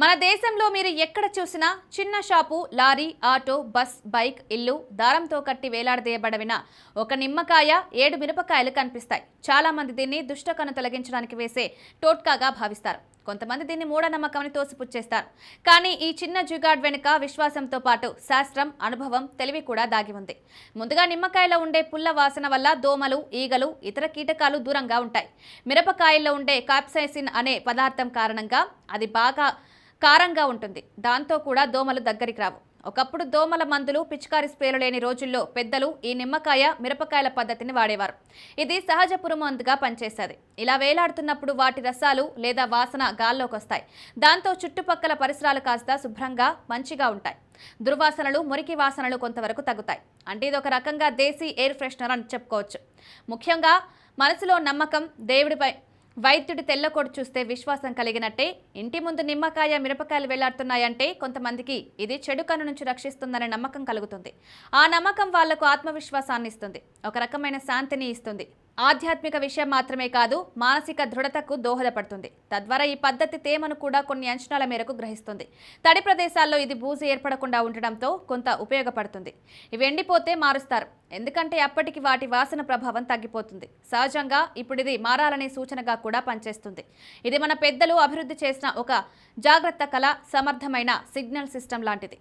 మన దేశంలో మీరు ఎక్కడ చూసినా చిన్న shop, lorry, auto, bus, bike, ఇల్లు దారంతో కట్టి వేలాడదీయబడిన ఒక నిమ్మకాయ, 7 మిరపకాయలు కనిపిస్తాయి. చాలా మంది దీన్ని దుష్టకను తొలగించడానికి వేసే టోట్కాగా భావిస్తారు. కొంతమంది దీన్ని మూఢనమ్మకమని తోసిపుచ్చేస్తారు. కానీ ఈ చిన్న జుగాడ్ వెనుక విశ్వాసంతో పాటు శాస్త్రం, అనుభవం, తెలివి కూడా దాగి ఉంది. ముందుగా నిమ్మకాయలో ఉండే పుల్ల వాసన వల్ల దోమలు, ఈగలు, ఇతర కీటకాలు దూరంగా ఉంటాయి. మిరపకాయల్లో ఉండే కాప్సైసిన్ అనే పదార్థం కారణంగా అది బాగా కారంగా ఉంటుంది. దాంతో కూడా దోమలు దగ్గరికి రావు. ఒకప్పుడు దోమల మందులు, పిచికారి స్ప్రేలు లేని రోజుల్లో పెద్దలు ఈ నిమ్మకాయ, మిరపకాయల పద్ధతిని వాడేవారు. ఇది సహజ పురుగుమందుగా పనిచేసేది. ఇలా వేలాడుతున్నప్పుడు వాటి రసాలు లేదా వాసన గాల్లోకి వస్తాయి. దాంతో చుట్టుపక్కల పరిసరాలు కాస్త శుభ్రంగా, మంచిగా ఉంటాయి. దుర్వాసనలు, మురికి వాసనలు కొంతవరకు తగ్గుతాయి. అంటే ఇది ఒక రకంగా దేశీ ఎయిర్ ఫ్రెషనర్ అని చెప్పుకోవచ్చు. ముఖ్యంగా మనసులో నమ్మకం, దేవుడిపై వైద్యుడి తెల్లకోటు చూస్తే విశ్వాసం కలిగినట్టే. ఇంటి ముందు నిమ్మకాయ, మిరపకాయలు వెళ్లాడుతున్నాయంటే కొంతమందికి ఇది చెడు కన్ను నుంచి రక్షిస్తుందనే నమ్మకం కలుగుతుంది. ఆ నమ్మకం వాళ్లకు ఆత్మవిశ్వాసాన్ని ఇస్తుంది, ఒక రకమైన శాంతిని ఇస్తుంది. ఆధ్యాత్మిక విషయం మాత్రమే కాదు, మానసిక దృఢతకు దోహదపడుతుంది. తద్వారా ఈ పద్ధతి తేమను కూడా కొన్ని అంచనాల మేరకు గ్రహిస్తుంది. తడి ప్రదేశాల్లో ఇది బూజు ఏర్పడకుండా ఉండడంతో కొంత ఉపయోగపడుతుంది. ఇవి ఎండిపోతే మారుస్తారు, ఎందుకంటే అప్పటికి వాటి వాసన ప్రభావం తగ్గిపోతుంది. సహజంగా ఇప్పుడు ఇది మారాలనే సూచనగా కూడా పనిచేస్తుంది. ఇది మన పెద్దలు అభివృద్ధి చేసిన ఒక జాగ్రత్త కళ, సమర్థమైన సిగ్నల్ సిస్టమ్ లాంటిది.